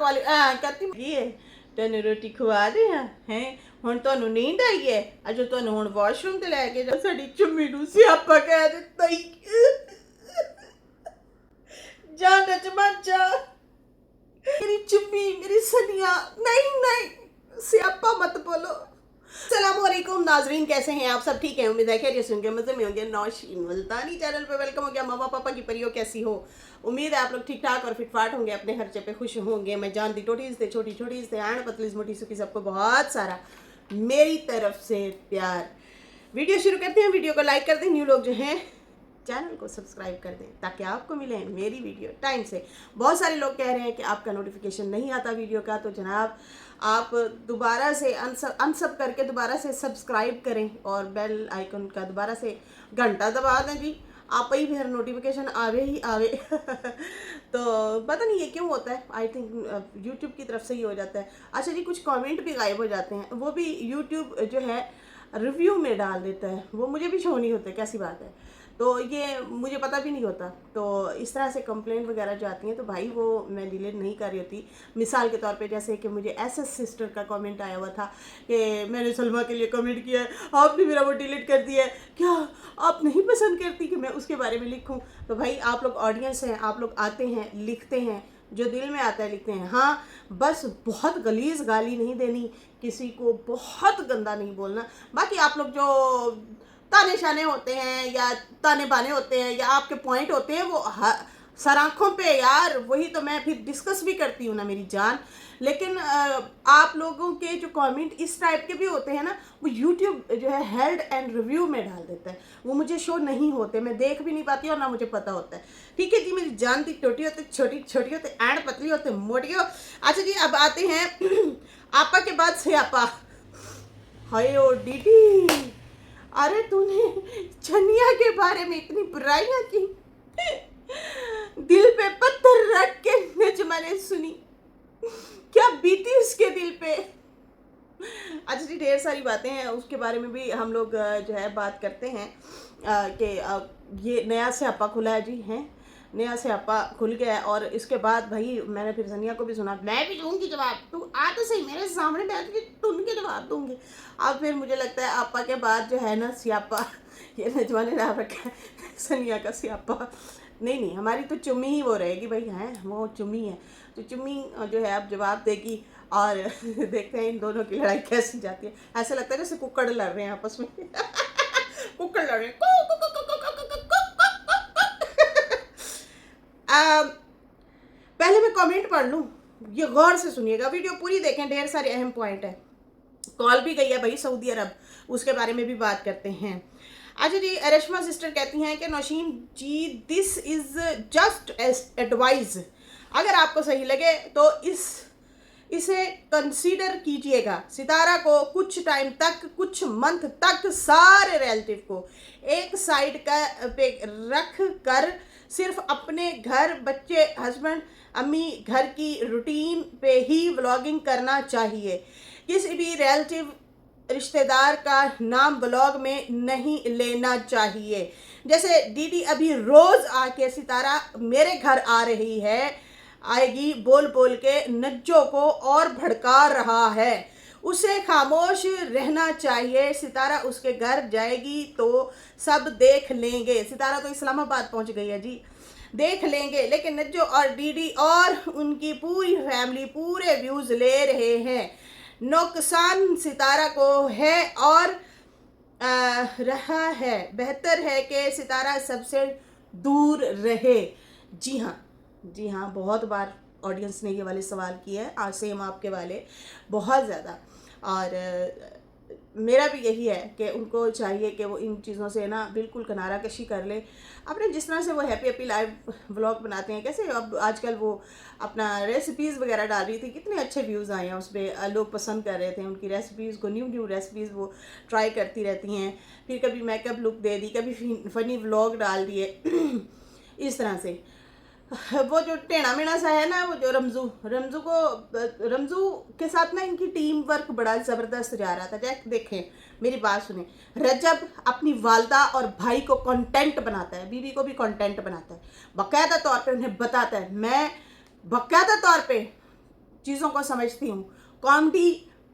वाली कहती ये तेन रोटी खुआ दे हैं हुण तुहानू नींद आई है अजो तुहानू हुण वॉशरूम ते लैके जा साडी चुम्मी नू सियापा कह दित्ता ही जा नच जा मेरी चुम्मी मेरी सनिया नहीं सियापा मत बोलो। अस्सलामुअलैकुम नाजरीन, कैसे हैं आप सब? ठीक है, उम्मीद है खैरियत से होंगे, मज़े में होंगे। नौशीन मुल्तानी चैनल पे वेलकम हो गया। मामा पापा की परियों कैसी हो? उम्मीद है आप लोग ठीक ठाक और फिटफाट होंगे, अपने खर्चे पे खुश होंगे। मैं जानती टोटीज थे, छोटी छोटीज थे, आण पतलीज मोटी सुखी, सबको बहुत सारा मेरी तरफ से प्यार। वीडियो शुरू करते हैं। वीडियो को लाइक कर दें, न्यू लोग जो हैं चैनल को सब्सक्राइब कर दें ताकि आपको मिले मेरी वीडियो टाइम से। बहुत सारे लोग कह रहे हैं कि आपका नोटिफिकेशन नहीं आता वीडियो का, तो जनाब आप दोबारा से अनसब करके दोबारा से सब्सक्राइब करें और बेल आइकन का दोबारा से घंटा दबा दें जी, आप ही फिर नोटिफिकेशन आवे ही आवे। तो पता नहीं ये क्यों होता है, आई थिंक यूट्यूब की तरफ से ही हो जाता है। अच्छा जी, कुछ कमेंट भी गायब हो जाते हैं, वो भी यूट्यूब जो है रिव्यू में डाल देता है, वो मुझे भी शो नहीं होते, कैसी बात है। तो ये मुझे पता भी नहीं होता, तो इस तरह से कंप्लेंट वगैरह जो आती हैं तो भाई वो मैं डिलीट नहीं कर रही होती। मिसाल के तौर पे जैसे कि मुझे एसएस सिस्टर का कमेंट आया हुआ था कि मैंने सलमा के लिए कमेंट किया है, आपने मेरा वो डिलीट कर दिया है, क्या आप नहीं पसंद करती कि मैं उसके बारे में लिखूं? तो भाई आप लोग ऑडियंस हैं, आप लोग आते हैं लिखते हैं, जो दिल में आता है लिखते हैं। हाँ, बस बहुत गलीज गाली नहीं देनी, किसी को बहुत गंदा नहीं बोलना। बाकी आप लोग जो ताने शाने होते हैं या ताने बाने होते हैं या आपके पॉइंट होते हैं वो सराखों पे यार, वही तो मैं फिर डिस्कस भी करती हूँ ना मेरी जान। लेकिन आप लोगों के जो कमेंट इस टाइप के भी होते हैं ना, वो यूट्यूब जो है हेल्ड एंड रिव्यू में डाल देता है, वो मुझे शो नहीं होते, मैं देख भी नहीं पाती और ना मुझे पता होता है। ठीक है जी, मेरी जान थी छोटी होते छोटी छोटी होते एंड पतली होते मोटी हो। अच्छा जी, अब आते हैं आपा के बाद से आपा। हाय ओ दीदी, अरे तूने छनिया के बारे में इतनी बुराइयां की, दिल पे पत्थर रख के नच मैंने सुनी, क्या बीती उसके दिल पे। अच्छा जी, ढेर सारी बातें हैं, उसके बारे में भी हम लोग जो है बात करते हैं कि ये नया स्यापा खुला है जी, हैं नया स्यापा खुल गया है। और इसके बाद भाई मैंने फिर सनिया को भी सुना, मैं भी दूंगी जवाब, तू आ तो सही मेरे सामने बैठ के, तू उनके जवाब दूंगी। अब फिर मुझे लगता है आपा के बाद जो है ना स्यापा, ये नजवा ने नाम रखा है सनिया का स्यापा। नहीं, हमारी तो चुम्मी ही वो रहेगी भाई, हैं वो चुम्मी है, तो चुम्मी जो है अब जवाब देगी। और देखते हैं इन दोनों की लड़ाई कैसी जाती है। ऐसा लगता है जैसे कुक्कड़ लड़ रहे हैं आपस में कुक्कड़ लड़ रहे हैं। पहले मैं कमेंट पढ़ लूँ, ये गौर से सुनिएगा, वीडियो पूरी देखें, ढेर सारे अहम पॉइंट है। कॉल भी गई है भाई सऊदी अरब, उसके बारे में भी बात करते हैं। अच्छा जी, रेशमा सिस्टर कहती हैं कि नौशीन जी दिस इज जस्ट एडवाइस, अगर आपको सही लगे तो इसे कंसीडर कीजिएगा। सितारा को कुछ टाइम तक, कुछ मंथ तक सारे रिलेटिव को एक साइड का पे रख कर सिर्फ अपने घर, बच्चे, हस्बैंड, अम्मी, घर की रूटीन पे ही व्लॉगिंग करना चाहिए। किसी भी रिलेटिव रिश्तेदार का नाम ब्लॉग में नहीं लेना चाहिए। जैसे दीदी अभी रोज आके सितारा मेरे घर आ रही है, आएगी बोल बोल के नज्जो को और भड़का रहा है, उसे खामोश रहना चाहिए। सितारा उसके घर जाएगी तो सब देख लेंगे। सितारा तो इस्लामाबाद पहुंच गई है जी, देख लेंगे, लेकिन नज्जो और दीदी और उनकी पूरी फैमिली पूरे व्यूज ले रहे हैं। नुकसान सितारा को है और रहा है, बेहतर है कि सितारा सबसे दूर रहे। जी हाँ, बहुत बार ऑडियंस ने ये वाले सवाल किए हैं, आज सेम आपके वाले बहुत ज़्यादा। और मेरा भी यही है कि उनको चाहिए कि वो इन चीज़ों से ना बिल्कुल किनारा कशी कर ले। अपने जिस तरह से वो हैप्पी लाइव व्लॉग बनाते हैं, कैसे अब आजकल वो अपना रेसिपीज़ वगैरह डाल रही थी, कितने अच्छे व्यूज़ आए हैं उस पर, लोग पसंद कर रहे थे उनकी रेसिपीज़ को, न्यू रेसिपीज़ वो ट्राई करती रहती हैं। फिर कभी मेकअप लुक दे दी, कभी फ़नी व्लॉग डाल दिए इस तरह से। वो जो टेढ़ा मेढ़ा सा है ना, वो जो रमजू के साथ ना इनकी टीम वर्क बड़ा ज़बरदस्त जा रहा था। जैक देखें, मेरी बात सुने, रजब अपनी वालदा और भाई को कंटेंट बनाता है, बीवी को भी कंटेंट बनाता है, बाकायदा तौर पे उन्हें बताता है, मैं बाकायदा तौर पे चीज़ों को समझती हूँ, कॉमेडी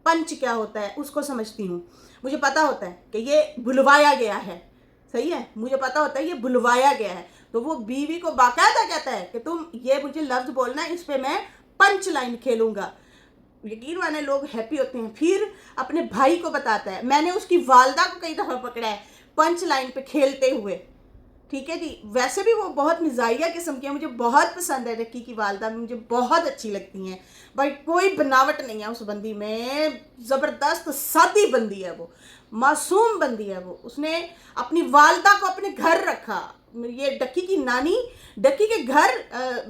पंच क्या होता है उसको समझती हूँ। मुझे पता होता है कि ये भुलवाया गया है, सही है, मुझे पता होता है ये भुलवाया गया है। तो वो बीवी को बाकायदा कहता है कि तुम ये मुझे लफ्ज़ बोलना, इस पे मैं पंच लाइन खेलूँगा। यकीन माने लोग हैप्पी होते हैं। फिर अपने भाई को बताता है, मैंने उसकी वालदा को कई दफ़ा पकड़ा है पंच लाइन पे खेलते हुए, ठीक है जी। वैसे भी वो बहुत मिजाइया किस्म की है, मुझे बहुत पसंद है। रक्की की वालदा मुझे बहुत अच्छी लगती हैं भाई, कोई बनावट नहीं है उस बंदी में, ज़बरदस्त सादी बंदी है वो, मासूम बंदी है वो। उसने अपनी वालदा को अपने घर रखा। ये डक्की की नानी डक्की के घर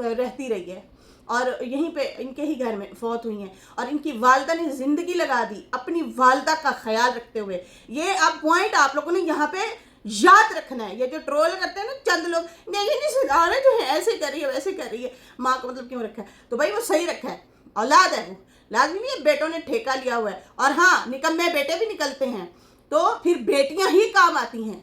रहती रही है और यहीं पे इनके ही घर में फौत हुई हैं, और इनकी वालदा ने ज़िंदगी लगा दी अपनी वालदा का ख्याल रखते हुए। ये अब पॉइंट आप लोगों ने यहाँ पे याद रखना है। ये जो ट्रोल करते हैं ना चंद लोग, नहीं सितारा जो है ऐसे कर रही है वैसे कर रही है, माँ का मतलब क्यों रखा है, तो भाई वो सही रखा है, औलाद है वो, लाजमी नहीं है, बेटों ने ठेका लिया हुआ है। और हाँ, निकम्मे बेटे भी निकलते हैं तो फिर बेटियां ही काम आती हैं,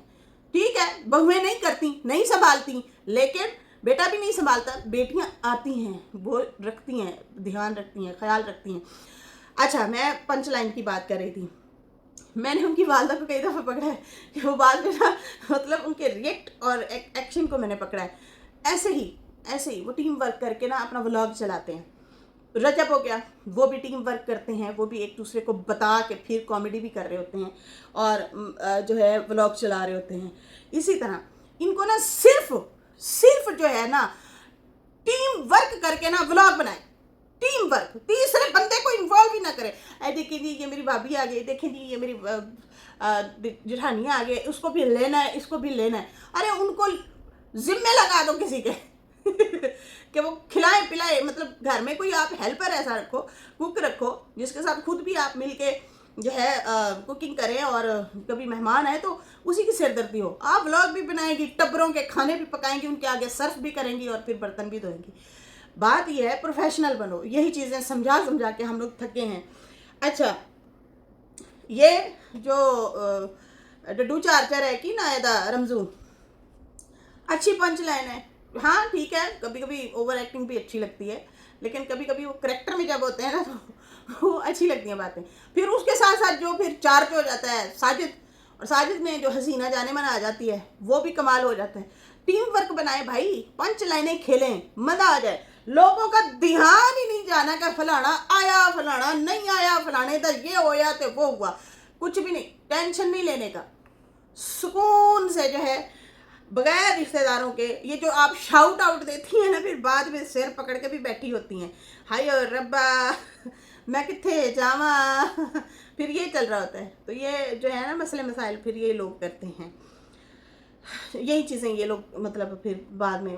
ठीक है, बहुएं नहीं करती, नहीं संभालती, लेकिन बेटा भी नहीं संभालता, बेटियां आती हैं, वो रखती हैं, ध्यान रखती हैं, ख्याल रखती हैं। अच्छा, मैं पंच लाइन की बात कर रही थी। मैंने उनकी वालदा को कई दफ़ा पकड़ा है कि वो बात ना, मतलब उनके रिएक्ट और एक्शन को मैंने पकड़ा है। ऐसे ही वो टीम वर्क करके ना अपना व्लॉग चलाते हैं। रजब हो गया, वो भी टीम वर्क करते हैं, वो भी एक दूसरे को बता के फिर कॉमेडी भी कर रहे होते हैं और जो है व्लॉग चला रहे होते हैं। इसी तरह इनको ना सिर्फ जो है ना टीम वर्क करके ना व्लॉग बनाए, टीम वर्क, तीसरे बंदे को इन्वॉल्व ही ना करे। अरे देखिए जी ये मेरी भाभी आ गई, देखें जी ये मेरी जेठानी आ गई, उसको भी लेना है, इसको भी लेना है। अरे उनको जिम्मे लगा दो किसी के कि वो खिलाए पिलाए, मतलब घर में कोई आप हेल्पर ऐसा रखो, कुक रखो, जिसके साथ खुद भी आप मिलके जो है कुकिंग करें, और कभी मेहमान आए तो उसी की सिरदर्दी हो। आप व्लॉग भी बनाएंगी, टब्बरों के खाने भी पकाएंगी, उनके आगे सर्फ भी करेंगी और फिर बर्तन भी धोएंगी। बात यह है प्रोफेशनल बनो। यही चीज़ें समझा के हम लोग थके हैं। अच्छा, ये जो डड्डू चार्चर है कि नायदा रमजू, अच्छी पंच लाइन है, हाँ ठीक है, कभी कभी ओवर एक्टिंग भी अच्छी लगती है, लेकिन कभी कभी वो करेक्टर में जब होते हैं ना तो वो अच्छी लगती हैं बातें। फिर उसके साथ साथ जो फिर चार्ज हो जाता है साजिद, और साजिद में जो हसीना जाने मन आ जाती है वो भी कमाल हो जाता है। टीम वर्क बनाए भाई, पंच लाइनें खेलें, मज़ा आ जाए। लोगों का ध्यान ही नहीं जाना कि फलाना आया फलाना नहीं आया, फलाने तो ये होया तो वो हुआ, कुछ भी नहीं, टेंशन नहीं लेने का, सुकून से जो है बगैर रिश्तेदारों के। ये जो आप शाउट आउट देती हैं ना, फिर बाद में सिर पकड़ के भी बैठी होती हैं, हाय और रब्बा मैं किथे जावा फिर ये चल रहा होता है। तो ये जो है ना मसले मसाइल फिर ये लोग करते हैं, यही चीज़ें ये लोग, मतलब फिर बाद में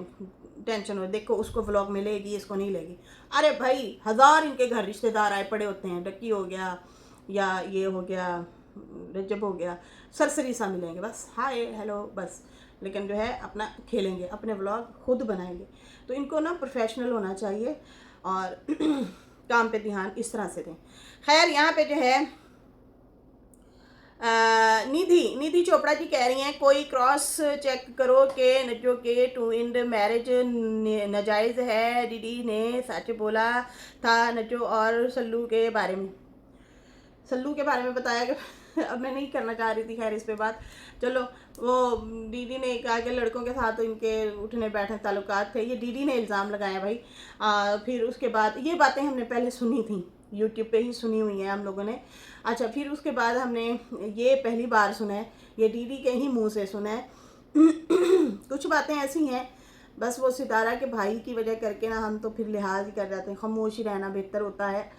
टेंशन हो, देखो उसको व्लॉग में लेगी, इसको नहीं लेगी। अरे भाई 1000 इनके घर रिश्तेदार आए पड़े होते हैं, डक्की हो गया या ये हो गया, रजब हो गया, सरसरी सा मिलेंगे बस, हाय हेलो बस, लेकिन जो है अपना खेलेंगे, अपने व्लॉग खुद बनाएंगे। तो इनको ना प्रोफेशनल होना चाहिए और काम पे ध्यान इस तरह से दें। खैर यहाँ पे जो है निधि चोपड़ा जी कह रही हैं कोई क्रॉस चेक करो कि नजो के टू इंड मैरिज नाजायज़ है, दीदी ने सच बोला था नजो और सल्लू के बारे में। सल्लू के बारे में बताया कि अब मैं नहीं करना चाह रही थी खैर इस पे बात, चलो वो दीदी ने कहा कि लड़कों के साथ तो इनके उठने बैठने ताल्लुकात थे, ये दीदी ने इल्ज़ाम लगाया भाई। फिर उसके बाद ये बातें हमने पहले सुनी थी, यूट्यूब पे ही सुनी हुई हैं हम लोगों ने। अच्छा, फिर उसके बाद हमने ये पहली बार सुना है, ये दीदी के ही मुंह से सुना है। कुछ बातें ऐसी हैं बस वो सितारा के भाई की वजह करके ना हम तो फिर लिहाज ही कर जाते हैं, खामोश ही रहना बेहतर होता है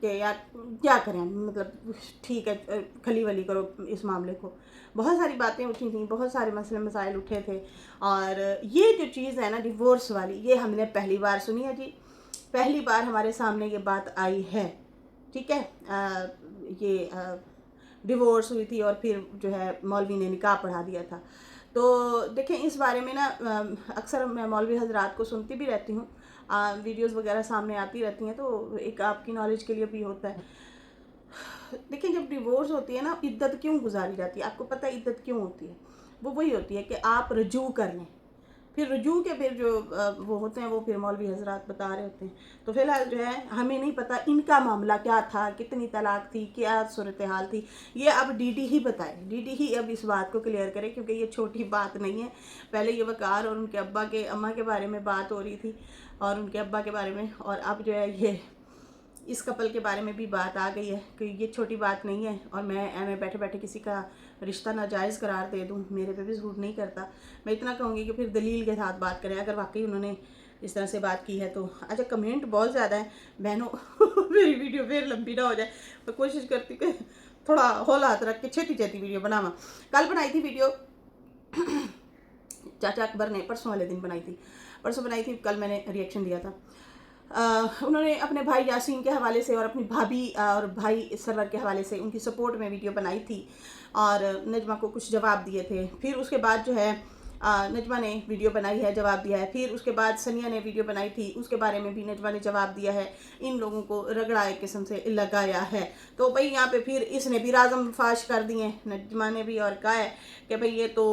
कि यार क्या करें, मतलब ठीक है खली वली करो इस मामले को। बहुत सारी बातें उठी थी, बहुत सारे मसले मसाइल उठे थे, और ये जो चीज़ है ना डिवोर्स वाली, ये हमने पहली बार सुनी है जी, पहली बार हमारे सामने ये बात आई है, ठीक है। ये डिवोर्स हुई थी और फिर जो है मौलवी ने निकाह पढ़ा दिया था। तो देखें इस बारे में ना अक्सर मैं मौलवी हजरात को सुनती भी रहती हूँ, वीडियोस वगैरह सामने आती रहती हैं, तो एक आपकी नॉलेज के लिए भी होता है। देखिए जब डिवोर्स होती है ना, इद्दत क्यों गुजारी जाती है, आपको पता है इद्दत क्यों होती है? वो वही होती है कि आप रजू कर लें, फिर रुजू के फिर जो वो होते हैं वो फिर मौलवी हजरात बता रहे होते हैं। तो फिलहाल जो है हमें नहीं पता इनका मामला क्या था, कितनी तलाक थी, क्या सूरत हाल थी, ये अब डीडी ही बताए, डीडी ही अब इस बात को क्लियर करे, क्योंकि ये छोटी बात नहीं है। पहले ये वकार और उनके अब्बा के अम्मा के बारे में बात हो रही थी और उनके अब्बा के बारे में, और अब जो है ये इस कपल के बारे में भी बात आ गई है कि ये छोटी बात नहीं है। और मैं बैठे बैठे किसी का रिश्ता नाजायज़ करार दे दूँ, मेरे पे भी सूट नहीं करता। मैं इतना कहूँगी कि फिर दलील के साथ बात करें अगर वाकई उन्होंने इस तरह से बात की है तो। अच्छा, कमेंट बहुत ज़्यादा है बहनों मेरी वीडियो फिर लंबी ना हो जाए, तो कोशिश करती कि थोड़ा हौला हाथ रख के छेती छेती वीडियो बनावा। कल बनाई थी वीडियो चाचा अकबर ने, परसों वाले दिन बनाई थी, परसों बनाई थी, कल मैंने रिएक्शन दिया था। उन्होंने अपने भाई यासीन के हवाले से और अपनी भाभी और भाई सरवर के हवाले से उनकी सपोर्ट में वीडियो बनाई थी और नजमा को कुछ जवाब दिए थे। फिर उसके बाद जो है नजमा ने वीडियो बनाई है, जवाब दिया है। फिर उसके बाद सनिया ने वीडियो बनाई थी, उसके बारे में भी नजमा ने जवाब दिया है। इन लोगों को रगड़ा एक किस्म से लगाया है। तो भाई यहाँ पे फिर इसने भी राज़म फाश कर दिए नजमा ने भी, और कहा है कि भाई ये तो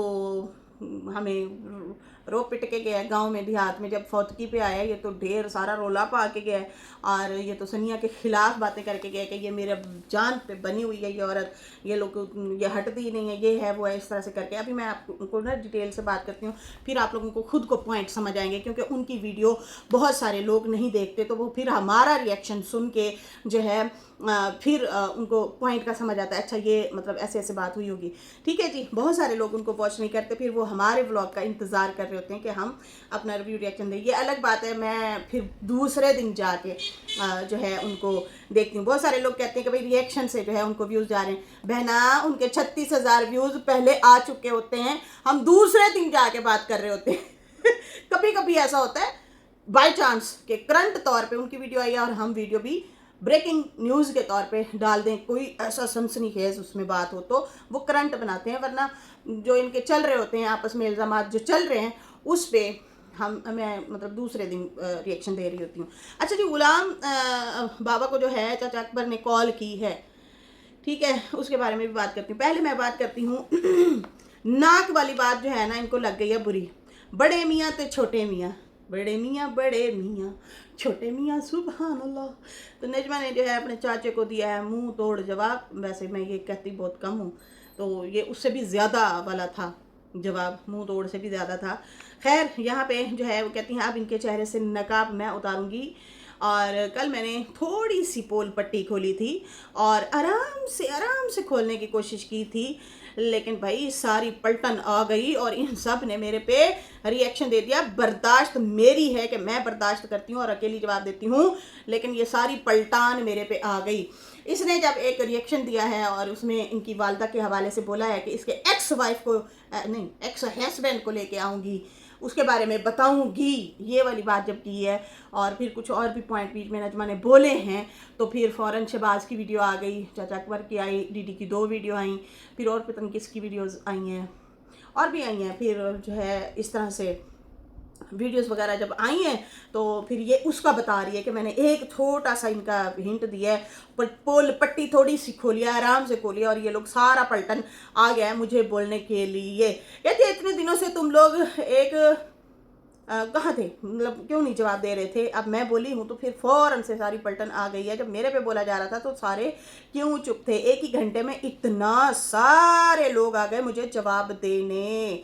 हमें रो पिट के गया है गाँव में देहात में, जब फौतकी पे आया ये तो ढेर सारा रोला पा के गया है और ये तो सनिया के खिलाफ बातें करके गया कि ये मेरे जान पे बनी हुई है ये औरत, ये लोग ये हटती ही नहीं है, ये है वो है, इस तरह से करके। अभी मैं आपको ना डिटेल से बात करती हूँ, फिर आप लोगों को खुद को पॉइंट समझ आएंगे, क्योंकि उनकी वीडियो बहुत सारे लोग नहीं देखते, तो वो फिर हमारा रिएक्शन सुन के जो है फिर उनको पॉइंट का समझ आता है, अच्छा ये मतलब ऐसे ऐसे बात हुई होगी। ठीक है जी, बहुत सारे लोग उनको वॉच नहीं करते, फिर वो हमारे व्लॉग का इंतज़ार कर रहे होते हैं कि हम अपना रिव्यू रिएक्शन दें। ये अलग बात है, मैं फिर दूसरे दिन जाके जो है उनको देखती हूँ। बहुत सारे लोग कहते हैं कि भाई रिएक्शन से जो है उनको व्यूज़ जा रहे हैं। बहना, उनके 36,000 व्यूज़ पहले आ चुके होते हैं, हम दूसरे दिन जाके बात कर रहे होते हैं कभी कभी ऐसा होता है बाय चांस के करंट तौर पे उनकी वीडियो आई है और हम वीडियो भी ब्रेकिंग न्यूज़ के तौर पे डाल दें, कोई ऐसा सनसनीखेज उसमें बात हो तो वो करंट बनाते हैं, वरना जो इनके चल रहे होते हैं आपस में इल्ज़ामात जो चल रहे हैं उस पर मैं मतलब दूसरे दिन रिएक्शन दे रही होती हूँ। अच्छा जी, गुलाम बाबा को जो है चाचा अकबर ने कॉल की है, ठीक है, उसके बारे में भी बात करती हूँ। पहले मैं बात करती हूँ नाक वाली बात जो है ना, इनको लग गई है बुरी। बड़े मियाँ तो छोटे मियाँ, बड़े मियाँ छोटे मियाँ सुभान अल्लाह। तो नजमा ने जो है अपने चाचे को दिया है मुंह तोड़ जवाब। वैसे मैं ये कहती बहुत कम हूँ, तो ये उससे भी ज़्यादा वाला था जवाब, मुंह तोड़ से भी ज़्यादा था। खैर, यहाँ पे जो है वो कहती हैं अब इनके चेहरे से नकाब मैं उतारूँगी। और कल मैंने थोड़ी सी पोल पट्टी खोली थी और आराम से खोलने की कोशिश की थी, लेकिन भाई सारी पलटन आ गई और इन सब ने मेरे पे रिएक्शन दे दिया। बर्दाश्त मेरी है कि मैं बर्दाश्त करती हूँ और अकेली जवाब देती हूँ, लेकिन ये सारी पलटान मेरे पे आ गई। इसने जब एक रिएक्शन दिया है और उसमें इनकी वालदा के हवाले से बोला है कि इसके एक्स वाइफ को नहीं, एक्स हस्बैंड को लेके आऊँगी, उसके बारे में बताऊंगी, ये वाली बात जब की है, और फिर कुछ और भी पॉइंट बीच में नजमा ने बोले हैं, तो फिर फ़ौरन शहबाज की वीडियो आ गई, चाचा अकबर की आई, डीडी की 2 वीडियो आई, फिर और पता नहीं किसकी वीडियोस आई हैं और भी आई हैं। फिर जो है इस तरह से वीडियोस वगैरह जब आई हैं तो फिर ये उसका बता रही है कि मैंने एक छोटा सा इनका हिंट दिया है, पर पोल पट्टी थोड़ी सी खोली, आराम से खोली, और ये लोग सारा पलटन आ गया है मुझे बोलने के लिए। कहते इतने दिनों से तुम लोग एक कहाँ थे, मतलब क्यों नहीं जवाब दे रहे थे, अब मैं बोली हूँ तो फिर फ़ौरन से सारी पलटन आ गई है। जब मेरे पे बोला जा रहा था तो सारे क्यों चुप थे, एक ही घंटे में इतना सारे लोग आ गए मुझे जवाब देने।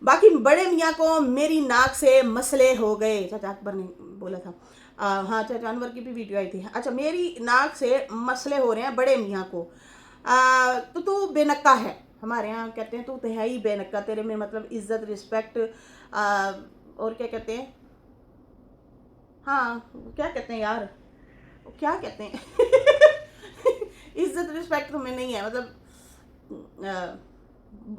बाकी बड़े मियाँ को मेरी नाक से मसले हो गए, चाचा अकबर ने बोला था। हाँ, चाचा अनवर की भी वीडियो आई थी। अच्छा, मेरी नाक से मसले हो रहे हैं बड़े मियाँ को। तो तू बेनक्का है, हमारे यहाँ कहते हैं तू तो है ही बेनक्का, तेरे में मतलब इज्जत रिस्पेक्ट और क्या कहते हैं, हाँ क्या कहते हैं यार, क्या कहते हैं इज्जत रिस्पेक्ट तुम्हें नहीं है, मतलब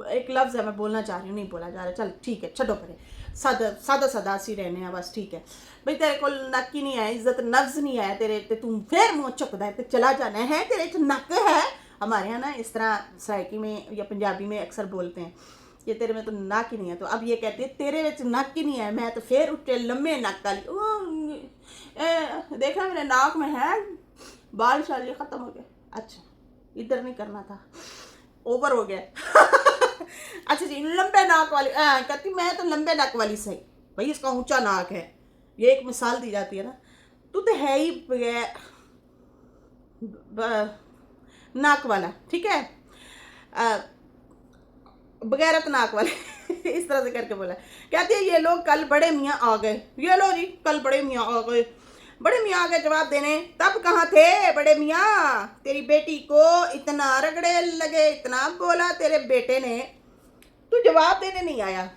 एक लफ्ज़ है मैं बोलना चाह रही हूँ, नहीं बोला जा रहा, चल ठीक है छो परे, सादा सी रहने हैं बस, ठीक है भाई। तेरे को नक ही नहीं है, इज्जत नफ्स नहीं है तेरे ते, तुम फिर मुँह चुकदा है तो चला जाना है, तेरे च नक है। हमारे यहाँ ना इस तरह सराइकी में या पंजाबी में अक्सर बोलते हैं, ये तेरे में तो नक ही नहीं है, तो अब ये कहते हैं तेरे में नक ही नहीं है, मैं तो फिर उठे लम्बे नक वाली, देखा मेरे नाक में है बाल शाल ख़त्म हो गए। अच्छा, इधर नहीं करना था, ओवर हो गया अच्छा जी, लंबे नाक वाली कहती मैं तो लंबे नाक वाली सही, भाई इसका ऊंचा नाक है, ये एक मिसाल दी जाती है ना। तू तो है ही नाक वाला, ठीक है, बगैरत नाक वाले। इस तरह से करके बोला। कहती है ये लोग कल बड़े मियाँ आ गए, ये लो जी कल बड़े मियाँ आ गए। बड़े मियाँ आ गए जवाब देने, तब कहाँ थे बड़े मियाँ? तेरी बेटी को इतना रगड़े लगे, इतना बोला तेरे बेटे ने, तू जवाब देने नहीं आया।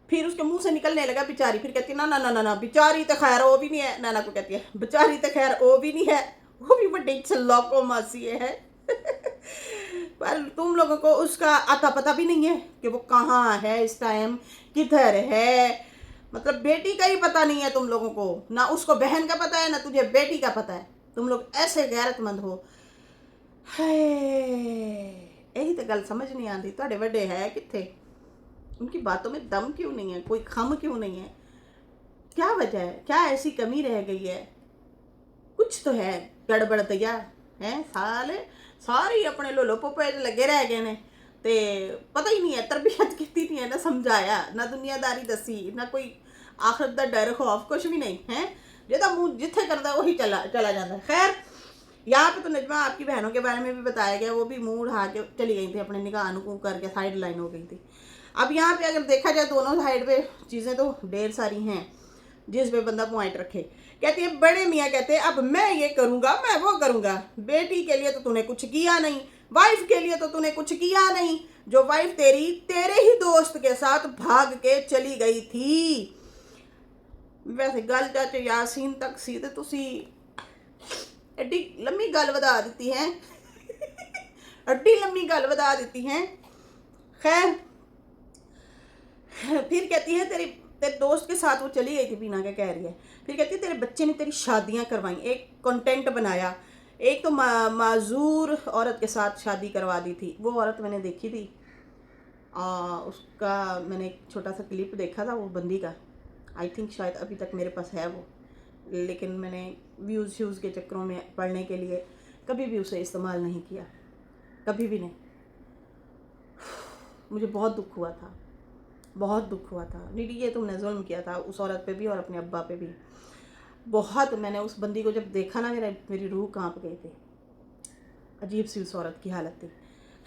फिर उसके मुंह से निकलने लगा बेचारी। फिर कहती है ना ना ना ना ना, बेचारी तो खैर वो भी नहीं है। नाना को कहती है बेचारी तो खैर वो भी नहीं है, वो भी बड़ी छल्लौको मासी है। पर तुम लोगों को उसका आता पता भी नहीं है कि वो कहाँ है इस टाइम, किधर है। मतलब बेटी का ही पता नहीं है तुम लोगों को, ना उसको बहन का पता है, ना तुझे बेटी का पता है। तुम लोग ऐसे गैरतमंद हो। यही तो गल समझ नहीं आती, ਤੁਹਾਡੇ ਵੱਡੇ है किथे, उनकी बातों में दम क्यों नहीं है, कोई खम क्यों नहीं है, क्या वजह है, क्या ऐसी कमी रह गई है? कुछ तो है गड़बड़ दैया है। साले सारे अपने लोलो पोपे लगे रह गए ने, ते पता ही नहीं है, तरबियत की नहीं है, ना समझाया, ना दुनियादारी दसी, ना कोई आखिरत का डर खौफ, कुछ भी नहीं है। जो मुंह जिथे करता वही चला जाता है। खैर यहाँ पे तो नजमा आपकी बहनों के बारे में भी बताया गया, वो भी मुंह उठा के चली गई थी, अपने निगाह को करके साइड लाइन हो गई थी। अब यहाँ पे अगर देखा जाए दोनों साइड पे चीज़ें तो ढेर सारी हैं जिस पे बंदा पॉइंट रखे। कहती है बड़े मियाँ कहते हैं अब मैं ये करूँगा, मैं वो करूँगा। बेटी के लिए तो तूने कुछ किया नहीं, वाइफ के लिए तो तूने कुछ किया नहीं। जो वाइफ तेरी तेरे ही दोस्त के साथ भाग के चली गई थी। वैसे गल चाचे यासीन तक सी ते तुसी एड्डी लंबी गल वधा दी है। एड्डी लंबी गल वधा दी है। खैर फिर कहती है तेरे दोस्त के साथ वो चली गई थी, बीना क्या कह रही है। फिर कहती है तेरे बच्चे ने तेरी शादियां करवाई, एक कंटेंट बनाया। एक तो माजूर औरत के साथ शादी करवा दी थी, वो औरत मैंने देखी थी, उसका मैंने एक छोटा सा क्लिप देखा था वो बंदी का। आई थिंक शायद अभी तक मेरे पास है वो, लेकिन मैंने व्यूज़ के चक्करों में पढ़ने के लिए कभी भी उसे इस्तेमाल नहीं किया, कभी भी नहीं। मुझे बहुत दुख हुआ था, बहुत दुख हुआ था। दीदी ये तुमने जुल्म किया था उस औरत पे भी और अपने अब्बा पे भी बहुत। मैंने उस बंदी को जब देखा ना, मेरी रूह कांप गई थी। अजीब सी उस औरत की हालत थी।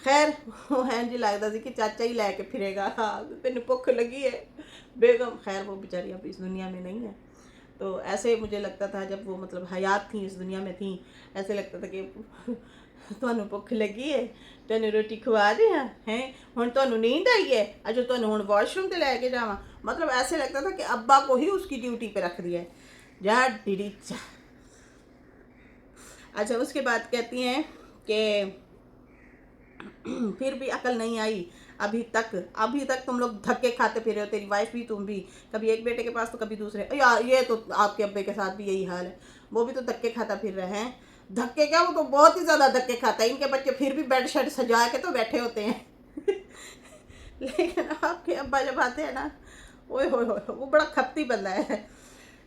खैर वो है जी लगता सी कि चाचा ही लैके फिरेगा, हाँ तेन भुख लगी है बेगम। खैर वो बेचारी अब इस दुनिया में नहीं है, तो ऐसे मुझे लगता था जब वो मतलब हयात थी, इस दुनिया में थी, ऐसे लगता था कि ਤੁਹਾਨੂੰ भुख लगी है, तेन रोटी खुआ दे हैं, हुण तुहानू नींद आई है, अजो तुहानू हुण वॉशरूम ते लैके जावां। मतलब ऐसे लगता था कि अब्बा को ही उसकी ड्यूटी पे रख दिया है, जा दीदी जा। अच्छा उसके बाद कहती हैं कि फिर भी अकल नहीं आई अभी तक तुम लोग धक्के खाते फिर रहे हो, तेरी वाइफ भी तुम भी, कभी एक बेटे के पास तो कभी दूसरे। यार ये तो आपके अब्बे के साथ भी यही हाल है, वो भी तो धक्के खाता फिर रहे हैं। धक्के क्या, वो तो बहुत ही ज़्यादा धक्के खाता है। इनके बच्चे फिर भी बेड शेड सजा के तो बैठे होते हैं। लेकिन आपके अब्बा जब आते हैं ना, ओए हो वो बड़ा खपती बंदा है।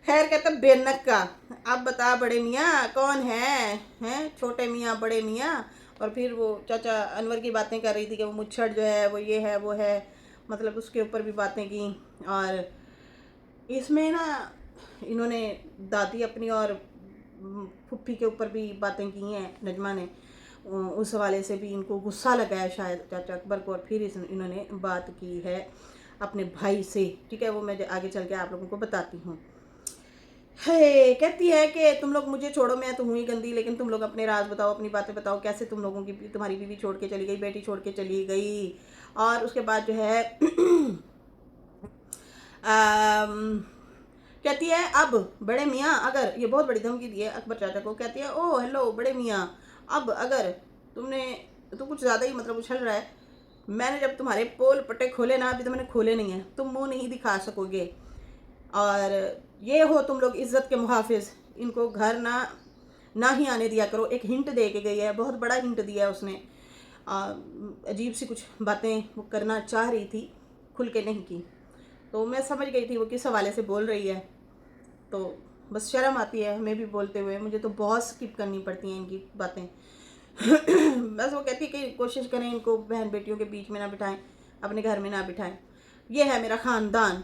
खैर कहता बेनक का, अब बता बड़े मियाँ कौन है, हैं छोटे मियाँ बड़े मियाँ। और फिर वो चाचा अनवर की बातें कर रही थी कि वो मुच्छड़ जो है वो ये है वो है, मतलब उसके ऊपर भी बातें की। और इसमें ना इन्होंने दादी अपनी और फुप्पी के ऊपर भी बातें की हैं नजमा ने, उस हवाले से भी इनको गुस्सा लगा है शायद चाचा अकबर को। और फिर इन्होंने बात की है अपने भाई से, ठीक है, वो मैं आगे चल के आप लोगों को बताती हूँ। है कहती है कि तुम लोग मुझे छोड़ो, मैं तो हूँ ही गंदी, लेकिन तुम लोग अपने राज बताओ, अपनी बातें बताओ, कैसे तुम लोगों की तुम्हारी बीवी छोड़ के चली गई, बेटी छोड़ के चली गई। और उसके बाद जो है कहती है अब बड़े मियाँ अगर, ये बहुत बड़ी धमकी दी है अकबर चाचा को। कहती है ओ हेलो बड़े मियाँ, अब अगर तुमने तो कुछ ज़्यादा ही मतलब उछल रहा है, मैंने जब तुम्हारे पोल पट्टे खोले ना, अभी तो मैंने खोले नहीं है, तुम मुंह नहीं दिखा सकोगे। और ये हो तुम लोग इज़्ज़त के मुहाफिज, इनको घर ना ही आने दिया करो। एक हिंट दे के गई है, बहुत बड़ा हिंट दिया है उसने। अजीब सी कुछ बातें वो करना चाह रही थी, खुल के नहीं की, तो मैं समझ गई थी वो किस हवाले से बोल रही है। तो बस शर्म आती है हमें भी बोलते हुए, मुझे तो बहुत स्किप करनी पड़ती हैं इनकी बातें। बस वो कहती है कि कोशिश करें इनको बहन बेटियों के बीच में ना बिठाएं, अपने घर में ना बिठाएं। ये है मेरा ख़ानदान।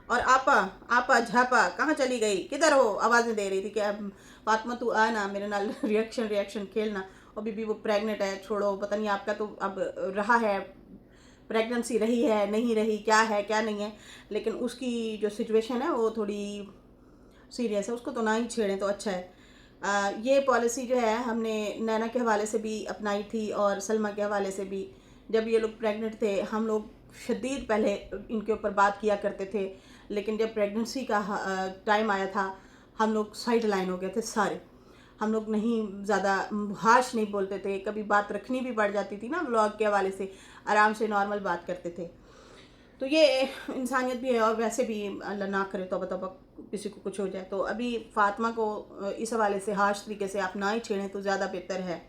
और आपा आपा झापा कहाँ चली गई, किधर हो, आवाज़ें दे रही थी कि अब फातिमा तू आ ना मेरे नाल रिएक्शन खेलना। और बीबी वो प्रेग्नेंट है, छोड़ो, पता नहीं आपका तो अब रहा है, प्रेगनेंसी रही है नहीं रही, क्या है क्या नहीं है, लेकिन उसकी जो सिचुएशन है वो थोड़ी सीरियस है, उसको तो ना ही छेड़ें तो अच्छा है। ये पॉलिसी जो है हमने नैना के हवाले से भी अपनाई थी और सलमा के हवाले से भी। जब ये लोग प्रेग्नेंट थे हम लोग शदीद पहले इनके ऊपर बात किया करते थे, लेकिन जब प्रेगनेंसी का टाइम आया था हम लोग साइड लाइन हो गए थे सारे। हम लोग नहीं ज़्यादा हाश नहीं बोलते थे, कभी बात रखनी भी पड़ जाती थी ना व्लॉग के हवाले से, आराम से नॉर्मल बात करते थे। तो ये इंसानियत भी है, और वैसे भी अल्लाह ना करे तौबा तौबा किसी को कुछ हो जाए। तो अभी फातिमा को इस हवाले से हाश तरीके से आप ना ही छेड़ें तो ज़्यादा बेहतर है।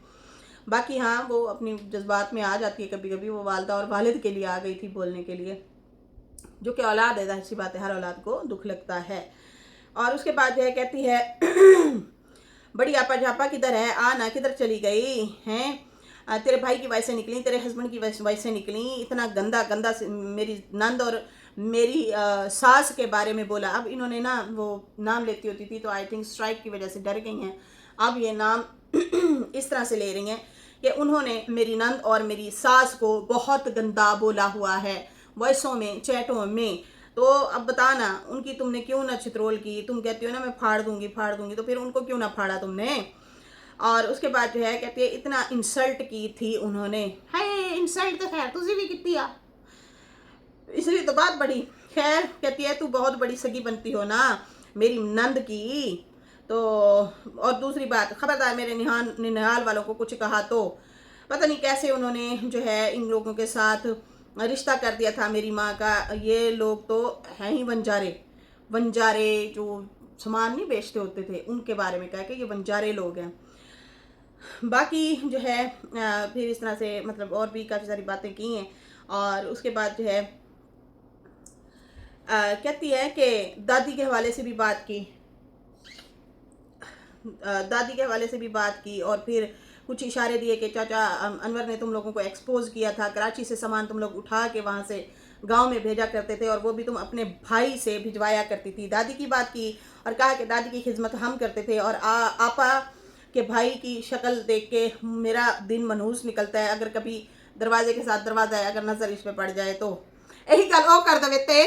बाकी हाँ, वो अपनी जज्बात में आ जाती है कभी कभी, वो वालदा और वालिद के लिए आ गई थी बोलने के लिए, जो कि औलाद है, जाहिर सी बात है हर औलाद को दुख लगता है। और उसके बाद जो है कहती है बड़ी आपा झापा किधर है, आ ना, किधर चली गई हैं, तेरे भाई की वजह से निकली, तेरे हस्बैंड की वजह से निकली, इतना गंदा गंदा मेरी नंद और मेरी सास के बारे में बोला। अब इन्होंने ना वो नाम लेती होती थी तो आई थिंक स्ट्राइक की वजह से डर गई हैं, अब ये नाम इस तरह से ले रही हैं कि उन्होंने मेरी नंद और मेरी सास को बहुत गंदा बोला हुआ है, वॉइसों में, चैटों में। तो अब बताना उनकी तुमने क्यों ना चित्रोल की, तुम कहती हो ना मैं फाड़ दूंगी, तो फिर उनको क्यों ना फाड़ा तुमने। और उसके बाद जो है कहती है इतना इंसल्ट की थी उन्होंने, हाय इंसल्ट तो खैर तुझे भी कितनी आ, इसलिए तो बात बड़ी। खैर कहती है तू बहुत बड़ी सगी बनती हो ना मेरी नंद की, तो और दूसरी बात खबरदार मेरे निहाल वालों को कुछ कहा तो पता नहीं कैसे उन्होंने जो है इन लोगों के साथ रिश्ता कर दिया था मेरी माँ का। ये लोग तो हैं ही वंजारे जो सामान नहीं बेचते होते थे उनके बारे में कहा कि ये वंजारे लोग हैं। बाकी जो है फिर इस तरह से मतलब और भी काफ़ी सारी बातें की हैं। और उसके बाद जो है कहती है कि दादी के हवाले से भी बात की, दादी के हवाले से भी बात की, और फिर कुछ इशारे दिए कि चाचा अनवर ने तुम लोगों को एक्सपोज किया था, कराची से सामान तुम लोग उठा के वहाँ से गांव में भेजा करते थे और वो भी तुम अपने भाई से भिजवाया करती थी। दादी की बात की और कहा कि दादी की खिदमत हम करते थे और आपा के भाई की शक्ल देख के मेरा दिन मनहूस निकलता है, अगर कभी दरवाजे के साथ दरवाजा है अगर नज़र इस पे पड़ जाए तो यही गल ओ कर देते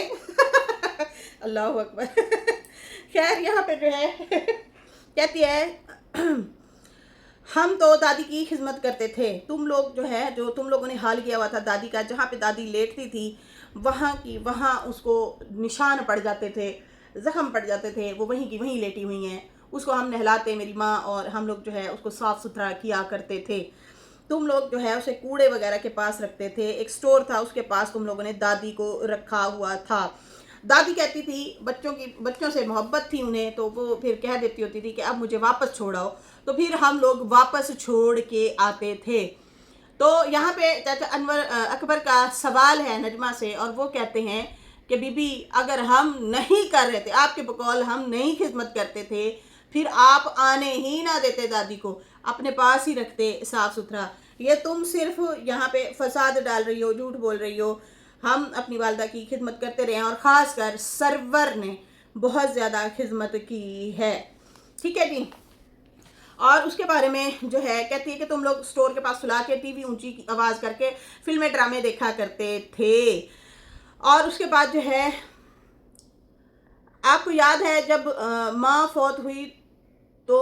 अल्लाह अकबर। खैर यहाँ पे जो है कहती है हम तो दादी की खिदमत करते थे, तुम लोग जो है जो तुम लोगों ने हाल किया हुआ था दादी का, जहाँ पे दादी लेटती थी वहाँ उसको निशान पड़ जाते थे, ज़ख्म पड़ जाते थे, वो वहीं की वहीं लेटी हुई हैं, उसको हम नहलाते मेरी माँ और हम लोग जो है उसको साफ़ सुथरा किया करते थे। तुम लोग जो है उसे कूड़े वगैरह के पास रखते थे, एक स्टोर था उसके पास तुम लोगों ने दादी को रखा हुआ था। दादी कहती थी बच्चों से मोहब्बत थी उन्हें, तो वो फिर कह देती होती थी कि अब मुझे वापस छोड़ाओ, तो फिर हम लोग वापस छोड़ के आते थे। तो यहाँ पे चाचा अनवर अकबर का सवाल है नजमा से, और वो कहते हैं कि बीबी अगर हम नहीं कर रहे थे आपके बकौल, हम नहीं खिदमत करते थे, फिर आप आने ही ना देते दादी को, अपने पास ही रखते साफ सुथरा। ये तुम सिर्फ यहाँ पे फसाद डाल रही हो, झूठ बोल रही हो। हम अपनी वालदा की खिदमत करते रहे और ख़ासकर सरवर ने बहुत ज़्यादा खिदमत की है, ठीक है जी। और उसके बारे में जो है कहती है कि तुम लोग स्टोर के पास सुला के टीवी ऊंची आवाज़ करके फिल्में ड्रामे देखा करते थे। और उसके बाद जो है आपको याद है जब माँ फौत हुई तो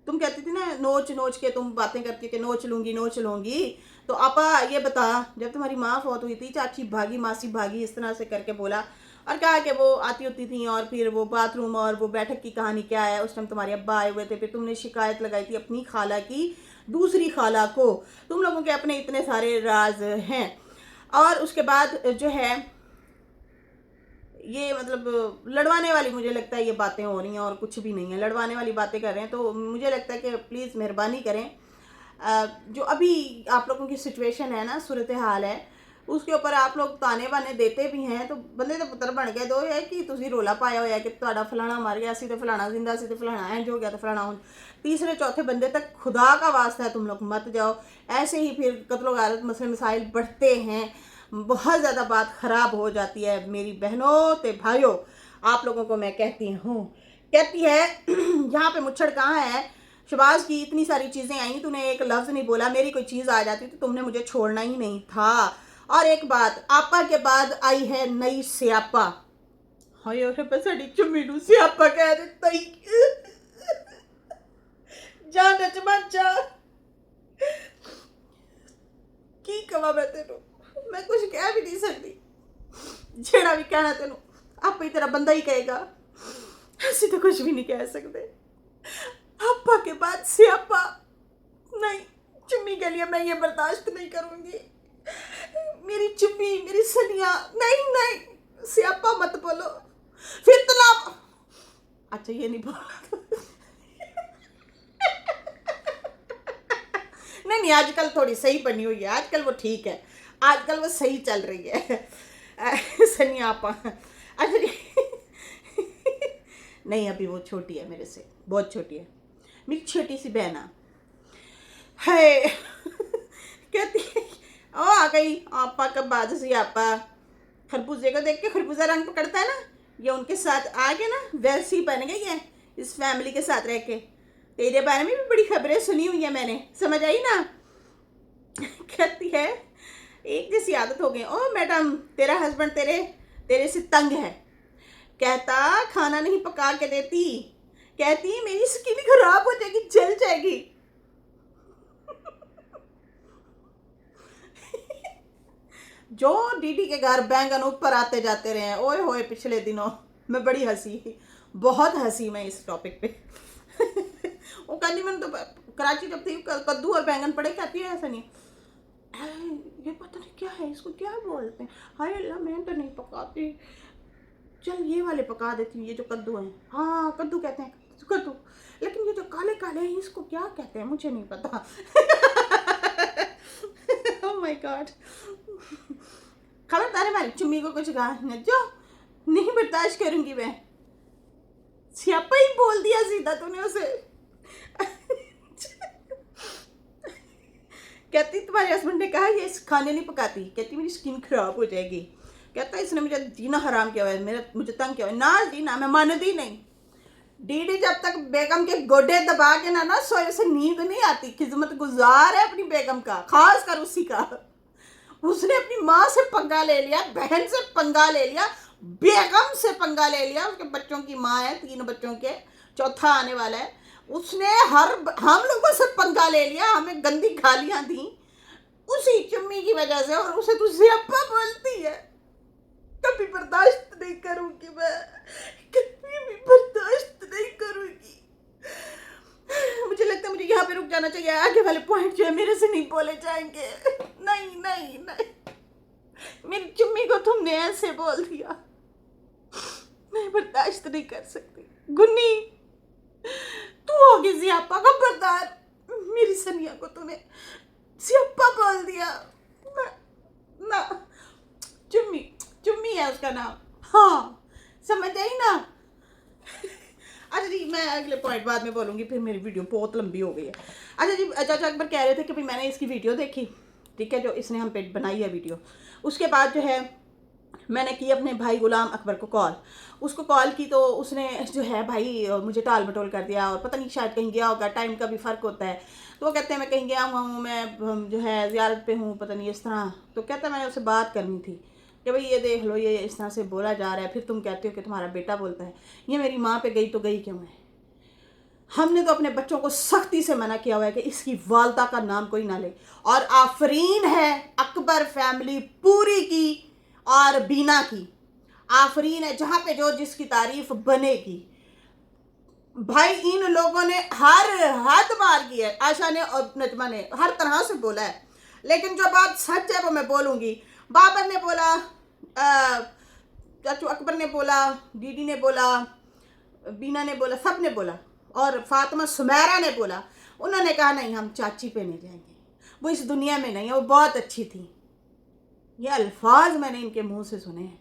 तुम कहती थी ना नोच नोच के तुम बातें करती कि नोच लूँगी। तो आपा ये बता जब तुम्हारी माँ फौत हुई थी चाची भागी मासी भागी इस तरह से करके बोला और कहा कि वो आती होती थी, और फिर वो बाथरूम और वो बैठक की कहानी क्या है, उस टाइम तुम्हारे अब्बा आए हुए थे, फिर तुमने शिकायत लगाई थी अपनी खाला की दूसरी खाला को। तुम लोगों के अपने इतने सारे राज हैं। और उसके बाद जो है ये मतलब लड़वाने वाली मुझे लगता है ये बातें हो रही हैं और कुछ भी नहीं है, लड़वाने वाली बातें कर रहे हैं। तो मुझे लगता है कि प्लीज़ मेहरबानी करें, जो अभी आप लोगों की सिचुएशन है ना, सूरत हाल है, उसके ऊपर आप लोग ताने बाने देते भी हैं, तो बंदे तो पुत्र बन गए। दो है कि तुसी रोला पाया होया कि तुहाडा फलाना मर गया सी, तो फलाना जिंदा सी, तो फलाना इंज हो गया, तो फलाना हो। तीसरे चौथे बंदे तक खुदा का वास्ता है तुम लोग मत जाओ। ऐसे ही फिर कत्लो गारत मसले मसाइल बढ़ते हैं, बहुत ज़्यादा बात ख़राब हो जाती है। मेरी बहनों ते भाइयों, आप लोगों को मैं कहती हूँ, कहती है यहाँ पे मुच्छड़ कहाँ है। शबाज की इतनी सारी चीज़ें आई, तूने एक लफ्ज़ नहीं बोला। मेरी कोई चीज़ आ जाती तो तुमने मुझे छोड़ना ही नहीं था। और एक बात, आपा के बाद आई है नई स्यापा। हाय और साड़ी चुम्मी नूं स्यापा कह दिता ही। जान रचमाचा की कवा मैं तेनों, मैं कुछ कह भी नहीं सकती। जेड़ा भी कहना तेनों आप ही तेरा बंदा ही कहेगा, ऐसी तो कुछ भी नहीं कह सकते। आपा के बाद स्यापा नहीं, चुम्मी के लिए मैं ये बर्दाश्त नहीं करूंगी। मेरी चुम्मी, मेरी सनिया, नहीं नहीं, स्यापा मत बोलो, फिर तलाक। अच्छा ये नहीं बोला। नहीं नहीं, आजकल थोड़ी सही बनी हुई है, आजकल वो ठीक है, आजकल वो सही चल रही है। सनिया आपा। अच्छा नहीं, अभी वो छोटी है मेरे से, बहुत छोटी है, मेरी छोटी सी बहना है। कहती है ओ आ गई आपा का बाद से। आपा खरबूजे को देख के खरबूजा रंग पकड़ता है ना, ये उनके साथ आ के ना वैसी बन गई है इस फैमिली के साथ रह के। तेरे बारे में भी बड़ी खबरें सुनी हुई है मैंने, समझ आई ना। कहती है एक जैसी आदत हो गई। ओ मैडम, तेरा हस्बैंड तेरे से तंग है। कहता खाना नहीं पका के देती, कहती मेरी स्किन खराब हो जाएगी, जल जाएगी। जो डीडी के घर बैंगन ऊपर आते जाते रहे, ओए होए पिछले दिनों मैं बड़ी हंसी, बहुत हंसी मैं इस टॉपिक पे। वो कहती मैंने तो कराची जब थी कद्दू और बैंगन पड़े, कहती है ऐसा नहीं, ये पता नहीं क्या है, इसको क्या बोलते हैं, हाय अल्लाह मैं तो नहीं पकाती, चल ये वाले पका देती हूँ, ये जो कद्दू हैं, हाँ कद्दू कहते हैं, कद्दू, लेकिन ये जो काले काले हैं इसको क्या कहते हैं मुझे नहीं पता। Oh my God. खबरदार हमारी चुम्मी को कुछ कहा न, जो नहीं बर्दाश्त करूंगी मैं। स्यापा ही बोल दिया सीधा तूने उसे। कहती तुम्हारे हस्बैंड ने कहा ये खाने नहीं पकाती, कहती मेरी स्किन खराब हो जाएगी। कहता इसने मुझे जीना हराम किया हुआ है, मेरा मुझे तंग किया हुआ है ना जीना, मैं मानती नहीं। डीडी जब तक बेगम के गोडे दबा के ना सोए से नींद नहीं आती। खिदमत गुजार है अपनी बेगम का, खास कर उसी का। उसने अपनी माँ से पंगा ले लिया, बहन से पंगा ले लिया, बेगम से पंगा ले लिया। उसके बच्चों की माँ है, 3 बच्चों के, चौथा आने वाला है। उसने हम लोगों से पंगा ले लिया, हमें गंदी गालियां दी उसी चुम्मी की वजह से, और उसे तू स्यापा बोलती है। कभी बर्दाश्त नहीं करूंगी मैं, कभी भी बर्दाश्त नहीं करूंगी। मुझे लगता है मुझे यहाँ पे रुक जाना चाहिए, आगे वाले पॉइंट जो है मेरे से नहीं बोले जाएंगे। नहीं नहीं नहीं, मेरी चुम्मी को तुमने ऐसे बोल दिया, मैं बर्दाश्त नहीं कर सकती। गुन्नी तू होगी स्यापा का बर्दार, मेरी सनिया को तूने स्यापा बोल दिया ना। चुम्मी, चुम्मी है उसका नाम, हाँ समझ आई ना। अच्छा जी, मैं अगले पॉइंट बाद में बोलूँगी, फिर मेरी वीडियो बहुत लंबी हो गई है। अच्छा जी, चाचा अकबर कह रहे थे कि भाई मैंने इसकी वीडियो देखी, ठीक है, जो इसने हम पे बनाई है वीडियो। उसके बाद जो है मैंने की अपने भाई गुलाम अकबर को कॉल। उसको कॉल की तो उसने जो है भाई मुझे टाल मटोल कर दिया, और पता नहीं शायद कहीं गया होगा, टाइम का भी फ़र्क होता है। तो वो कहते हैं मैं कहीं गया हुआ हूँ, मैं जो है ज़ियारत पे हूँ, पता नहीं इस तरह। तो कहता है मैंने उससे बात करनी थी कि भाई ये देख लो, ये इस तरह से बोला जा रहा है, फिर तुम कहते हो कि तुम्हारा बेटा बोलता है। ये मेरी माँ पे गई तो गई क्यों है? हमने तो अपने बच्चों को सख्ती से मना किया हुआ है कि इसकी वालदा का नाम कोई ना ले। और आफरीन है अकबर फैमिली पूरी की और बीना की, आफरीन है जहाँ पे जो जिसकी तारीफ बनेगी। भाई इन लोगों ने हर हद मार की है, आशा ने और नजमा ने हर तरह से बोला है, लेकिन जो बात सच है वो मैं बोलूँगी। बाबर ने बोला, चाचू अकबर ने बोला, दीदी ने बोला, बीना ने बोला, सब ने बोला, और फातिमा सुमेरा ने बोला। उन्होंने कहा नहीं हम चाची पे नहीं जाएंगे, वो इस दुनिया में नहीं है, वो बहुत अच्छी थी। ये अल्फाज मैंने इनके मुंह से सुने हैं,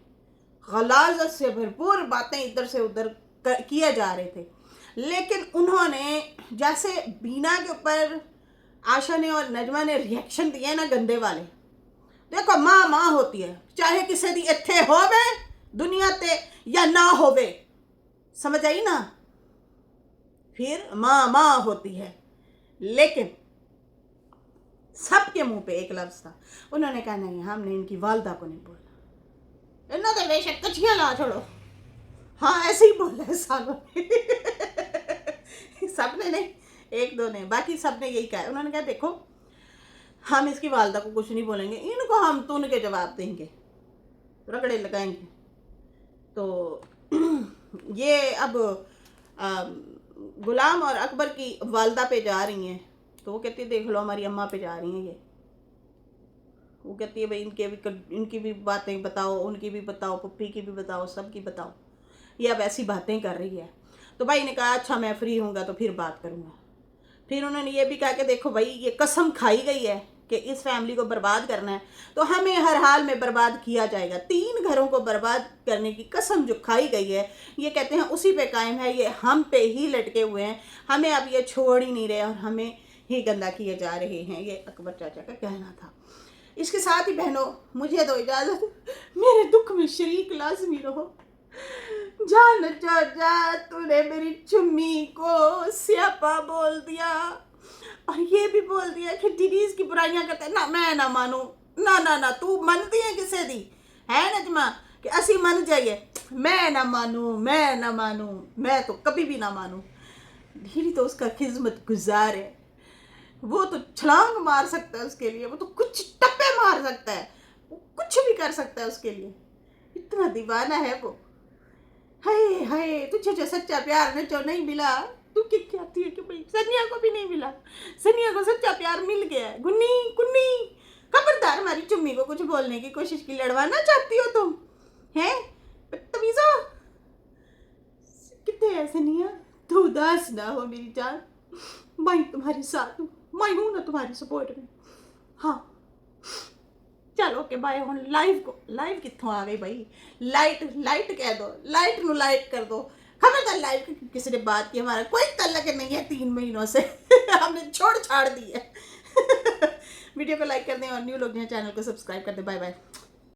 गलाजत से भरपूर बातें इधर से उधर किए जा रहे थे, लेकिन उन्होंने जैसे बीना के ऊपर आशा ने और नजमा ने रिएक्शन दिए ना गंदे वाले, देखो माँ माँ होती है, चाहे किसी दी इत्थे होवे दुनिया ते या ना होवे, समझ आई ना, फिर माँ माँ होती है। लेकिन सबके मुंह पे एक लफ्ज था, उन्होंने कहा नहीं हमने इनकी वालदा को नहीं बोला, इन्होंने बेशक कचियां ला छोड़ो, हाँ ऐसे ही बोला है सालों ने सबने नहीं, एक दो ने, बाकी सबने यही कहा। उन्होंने कहा देखो हम इसकी वालदा को कुछ नहीं बोलेंगे, इनको हम तून के जवाब देंगे, रगड़े लगाएंगे। तो ये अब गुलाम और अकबर की वालदा पे जा रही हैं, तो वो कहती है देख लो हमारी अम्मा पे जा रही हैं ये, वो कहती है भाई इनकी भी बातें बताओ, उनकी भी बताओ, पप्पी की भी बताओ, सबकी बताओ, ये अब ऐसी बातें कर रही है। तो भाई ने कहा अच्छा मैं फ्री हूँगा तो फिर बात करूँगा। फिर उन्होंने ये भी कहा कि देखो भाई ये कसम खाई गई है कि इस फैमिली को बर्बाद करना है तो हमें हर हाल में बर्बाद किया जाएगा, 3 घरों को बर्बाद करने की कसम जो खाई गई है ये कहते हैं उसी पे कायम है, ये हम पे ही लटके हुए हैं, हमें अब ये छोड़ ही नहीं रहे और हमें ही गंदा किए जा रहे हैं, ये अकबर चाचा का कहना था। इसके साथ ही बहनों मुझे दो इजाज़त, मेरे दुख में शरीक लाजमी रहो। जान जा तूने मेरी चुम्मी को स्यापा बोल दिया और ये भी बोल दिया कि दीदीज की बुराइयां करते ना, मैं ना मानू, ना ना ना तू मनती है किसे दी है नजमा कि असी मन जाइए, मैं ना मानू, मैं ना मानू, मैं तो कभी भी ना मानू। दीदी तो उसका खिदमत गुजार है, वो तो छलांग मार सकता है उसके लिए, वो तो कुछ टप्पे मार सकता है, वो कुछ भी कर सकता है उसके लिए, इतना दीवाना है वो। हाय हाय तुझे जो सच्चा प्यार न जो नहीं मिला, तू क्या कहती है कि भाई सनिया को भी नहीं मिला, सनिया को सच्चा प्यार मिल गया है। गुन्नी कुन्नी खबरदार हमारी चुम्मी को कुछ बोलने की कोशिश की, लड़वाना चाहती हो तुम हैं बदतमीज़ो, कितने है सनिया, तू उदास ना हो मेरी जान, मैं तुम्हारे साथ हूँ, मैं हूँ ना तुम्हारी सपोर्ट में। हाँ चलो ओके बाय। हम लाइव कितों आ गई भाई, लाइट कह दो, लाइट नु लाइट कर दो, खबरदार लाइट की किसी ने बात की, हमारा कोई तल्लक नहीं है 3 महीनों से हमने छोड़ छाड़ दी है वीडियो को लाइक कर दें और न्यू लोग हैं चैनल को सब्सक्राइब कर दें। Bye bye.